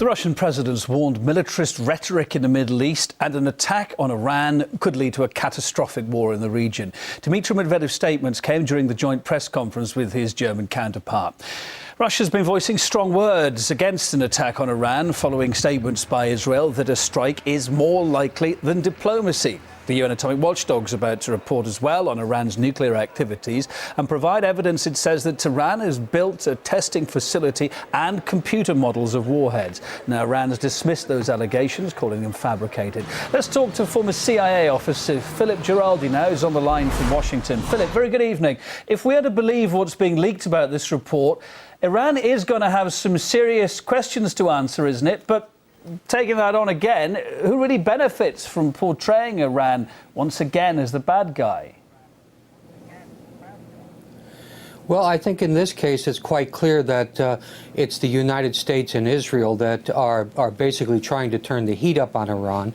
The Russian president's warned militarist rhetoric in the Middle East and an attack on Iran could lead to a catastrophic war in the region. Dmitry Medvedev's statements came during the joint press conference with his German counterpart. Russia's been voicing strong words against an attack on Iran following statements by Israel that a strike is more likely than diplomacy. The UN atomic watchdog is about to report as well on Iran's nuclear activities and provide evidence. It says that Tehran has built a testing facility and computer models of warheads. Now, Iran has dismissed those allegations, calling them fabricated. Let's talk to former CIA officer Philip Giraldi now, who's on the line from Washington. Philip, very good evening. If we are to believe what's being leaked about this report, Iran is going to have some serious questions to answer, isn't it? But taking that on again, who really benefits from portraying Iran once again as the bad guy? Well, I think in this case it's quite clear that it's the United States and Israel that are basically trying to turn the heat up on Iran.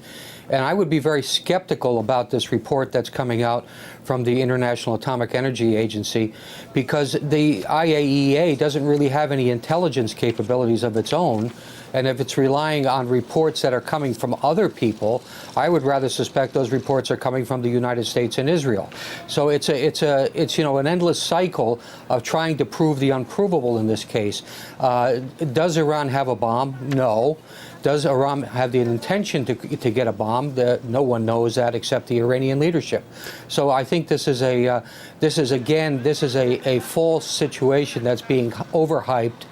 And I would be very skeptical about this report that's coming out from the International Atomic Energy Agency, because the IAEA doesn't really have any intelligence capabilities of its own. And if it's relying on reports that are coming from other people, I would rather suspect those reports are coming from the United States and Israel. So it's an endless cycle of trying to prove the unprovable in this case. Does Iran have a bomb? No. Does Iran have the intention to get a bomb? No one knows that except the Iranian leadership. So I think this is a false situation that's being overhyped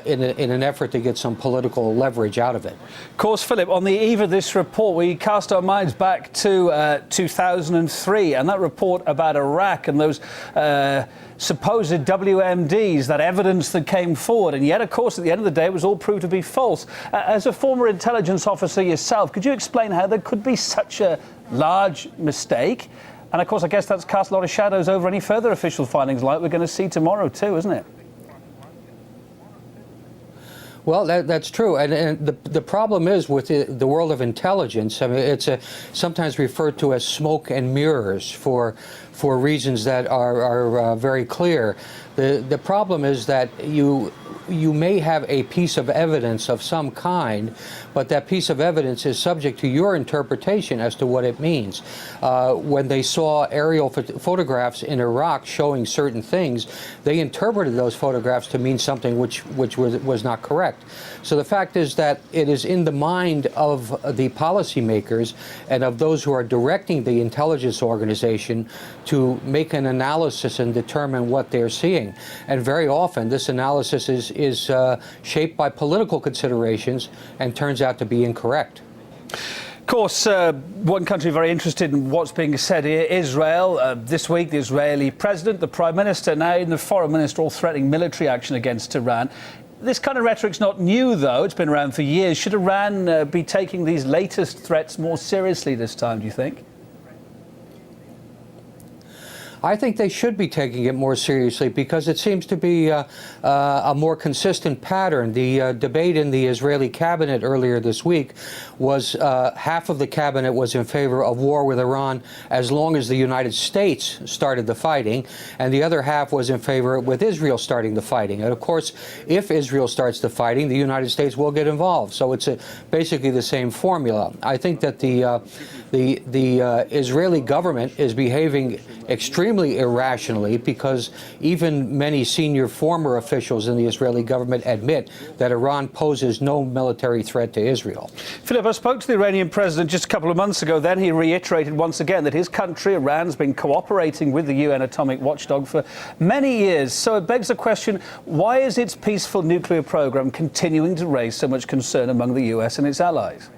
in an effort to get some political leverage out of it. Of course, Philip, on the eve of this report, we cast our minds back to 2003 and that report about Iraq and those supposed WMDs, that evidence that came forward. And yet, of course, at the end of the day, it was all proved to be false. As a former intelligence officer yourself, could you explain how there could be such a large mistake? And, of course, I guess that's cast a lot of shadows over any further official findings like we're going to see tomorrow too, isn't it? Well, that's true, and the problem is with the world of intelligence. I mean, it's sometimes referred to as smoke and mirrors for reasons that are very clear. The problem is that you may have a piece of evidence of some kind, but that piece of evidence is subject to your interpretation as to what it means. When they saw aerial photographs in Iraq showing certain things, they interpreted those photographs to mean something which was not correct. So the fact is that it is in the mind of the policymakers and of those who are directing the intelligence organization to make an analysis and determine what they're seeing. And very often this analysis is shaped by political considerations and turns out to be incorrect. Of course, one country very interested in what's being said here, Israel. This week, the Israeli president, the prime minister, now even the foreign minister, all threatening military action against Iran. This kind of rhetoric's not new, though. It's been around for years. Should Iran be taking these latest threats more seriously this time, do you think? I think they should be taking it more seriously because it seems to be a more consistent pattern. The debate in the Israeli cabinet earlier this week was half of the cabinet was in favor of war with Iran as long as the United States started the fighting, and the other half was in favor with Israel starting the fighting. And of course, if Israel starts the fighting, the United States will get involved. So it's basically the same formula. I think that the Israeli government is behaving extremely irrationally because even many senior former officials in the Israeli government admit that Iran poses no military threat to Israel. Philip, I spoke to the Iranian president just a couple of months ago. Then he reiterated once again that his country, Iran, has been cooperating with the UN atomic watchdog for many years. So it begs the question, why is its peaceful nuclear program continuing to raise so much concern among the US and its allies?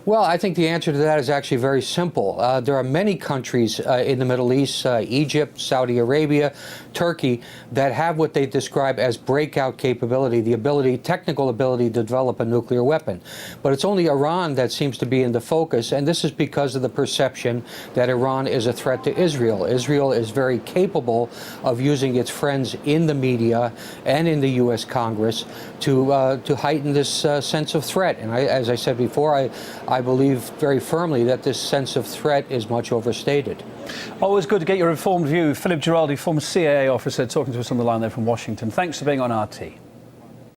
Well, I think the answer to that is actually very simple. There are many countries in the Middle East, Egypt, Saudi Arabia, Turkey, that have what they describe as breakout capability, the technical ability to develop a nuclear weapon. But it's only Iran that seems to be in the focus, and this is because of the perception that Iran is a threat to Israel. Israel is very capable of using its friends in the media and in the U.S. Congress to heighten this sense of threat. And as I said before, I believe very firmly that this sense of threat is much overstated. Always good to get your informed view. Philip Giraldi, former CIA officer, talking to us on the line there from Washington. Thanks for being on RT.